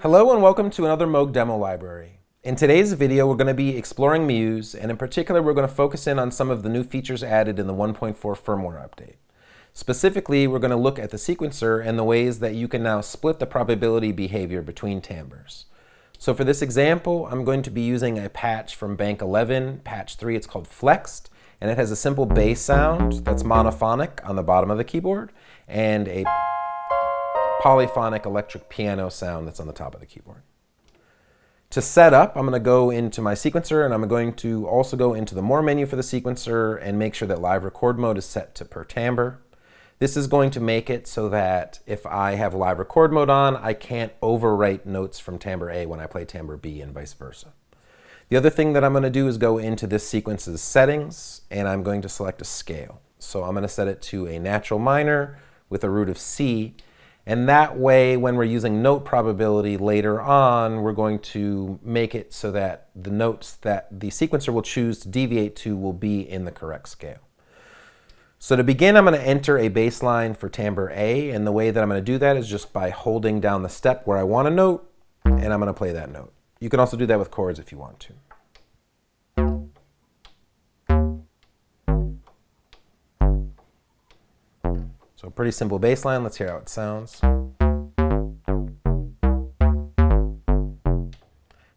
Hello and welcome to another Moog demo library. In today's video, we're going to be exploring Muse, and in particular, we're going to focus in on some of the new features added in the 1.4 firmware update. Specifically, we're going to look at the sequencer and the ways that you can now split the probability behavior between timbres. So for this example, I'm going to be using a patch from Bank 11, patch 3, it's called Flexed, and it has a simple bass sound that's monophonic on the bottom of the keyboard, and a polyphonic electric piano sound that's on the top of the keyboard. To set up, I'm going to go into my sequencer, and I'm going to also go into the More menu for the sequencer and make sure that live record mode is set to Per-Timbre. This is going to make it so that if I have live record mode on, I can't overwrite notes from timbre A when I play timbre B and vice versa. The other thing that I'm going to do is go into this sequence's settings, and I'm going to select a scale. So I'm going to set it to a natural minor with a root of C. And that way, when we're using note probability later on, we're going to make it so that the notes that the sequencer will choose to deviate to will be in the correct scale. So to begin, I'm going to enter a bass line for timbre A, and the way that I'm going to do that is just by holding down the step where I want a note, and I'm going to play that note. You can also do that with chords if you want to. So a pretty simple bass line. Let's hear how it sounds.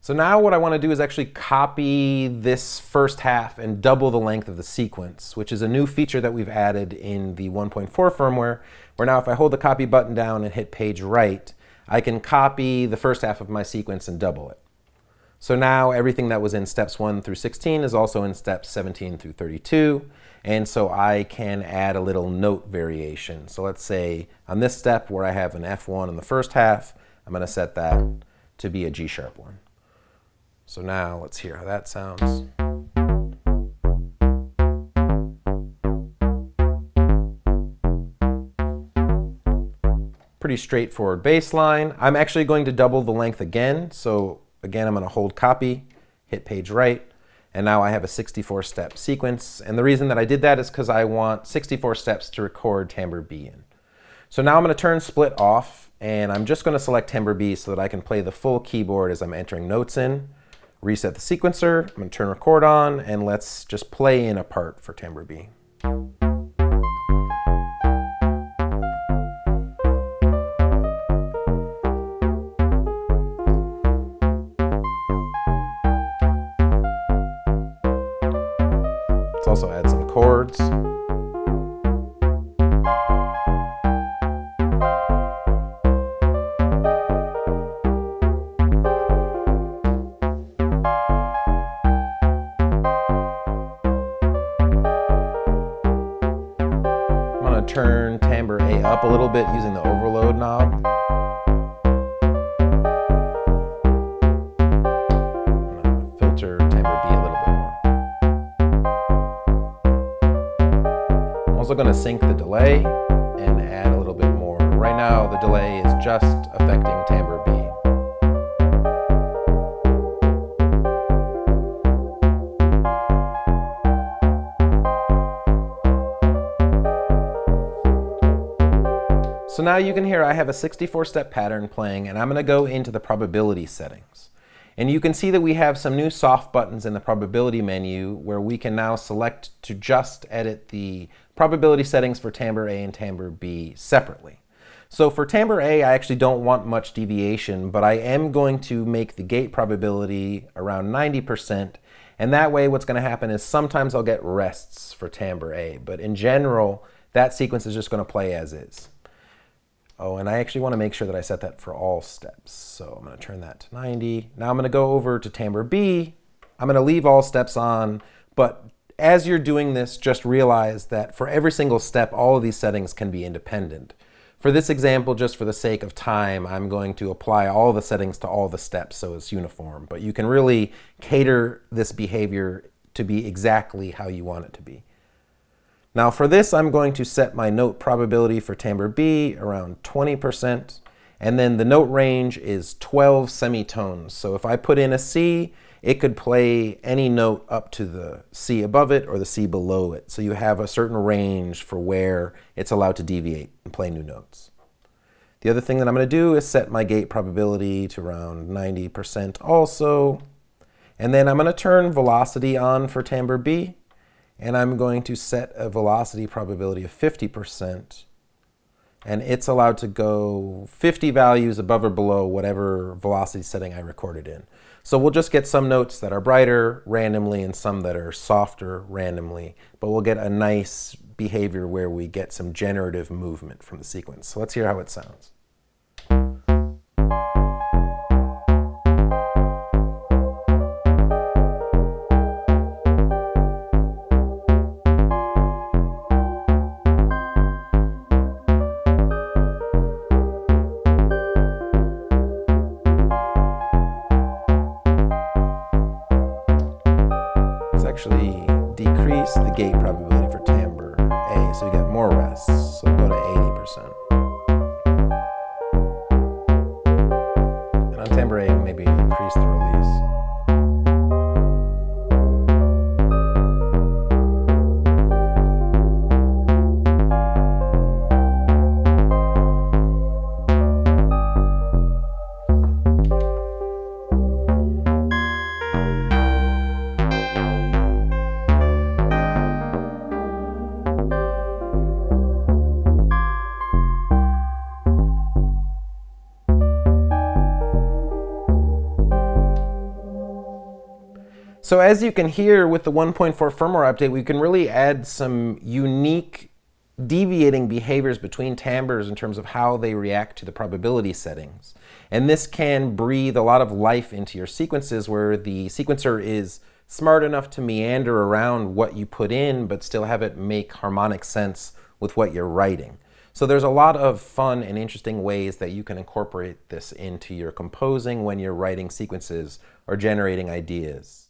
So now what I want to do is actually copy this first half and double the length of the sequence, which is a new feature that we've added in the 1.4 firmware, where now if I hold the copy button down and hit page right, I can copy the first half of my sequence and double it. So now everything that was in steps 1 through 16 is also in steps 17 through 32. And so I can add a little note variation. So let's say on this step where I have an F1 in the first half, I'm going to set that to be a G sharp 1. So now let's hear how that sounds. Pretty straightforward bass line. I'm actually going to double the length again. So again, I'm going to hold copy, hit page right, and now I have a 64-step sequence. And the reason that I did that is because I want 64 steps to record timbre B in. So now I'm going to turn split off, and I'm just going to select timbre B so that I can play the full keyboard as I'm entering notes in. Reset the sequencer, I'm going to turn record on, and let's just play in a part for timbre B. Let's also add some chords. I'm going to turn timbre A up a little bit using the overload knob. I'm going to filter timbre B a little bit more. I'm also going to sync the delay and add a little bit more. Right now the delay is just affecting timbre B. So now you can hear I have a 64-step pattern playing, and I'm going to go into the probability settings. And you can see that we have some new soft buttons in the probability menu where we can now select to just edit the probability settings for timbre A and timbre B separately. So for timbre A, I actually don't want much deviation, but I am going to make the gate probability around 90%. And that way what's going to happen is sometimes I'll get rests for timbre A, but in general, that sequence is just going to play as is. Oh, and I actually want to make sure that I set that for all steps. So I'm going to turn that to 90. Now I'm going to go over to timbre B. I'm going to leave all steps on, but as you're doing this, just realize that for every single step, all of these settings can be independent. For this example, just for the sake of time, I'm going to apply all the settings to all the steps so it's uniform, but you can really cater this behavior to be exactly how you want it to be. Now for this, I'm going to set my note probability for timbre B around 20%, and then the note range is 12 semitones. So if I put in a C, it could play any note up to the C above it or the C below it. So you have a certain range for where it's allowed to deviate and play new notes. The other thing that I'm going to do is set my gate probability to around 90% also. And then I'm going to turn velocity on for timbre B. And I'm going to set a velocity probability of 50%. And it's allowed to go 50 values above or below whatever velocity setting I recorded in. So we'll just get some notes that are brighter randomly and some that are softer randomly. But we'll get a nice behavior where we get some generative movement from the sequence. So let's hear how it sounds. Actually decrease the gate probability for timbre A, so you get more rests, so go to 80%. And on timbre A, maybe increase the release. So as you can hear with the 1.4 firmware update, we can really add some unique deviating behaviors between timbres in terms of how they react to the probability settings. And this can breathe a lot of life into your sequences where the sequencer is smart enough to meander around what you put in, but still have it make harmonic sense with what you're writing. So there's a lot of fun and interesting ways that you can incorporate this into your composing when you're writing sequences or generating ideas.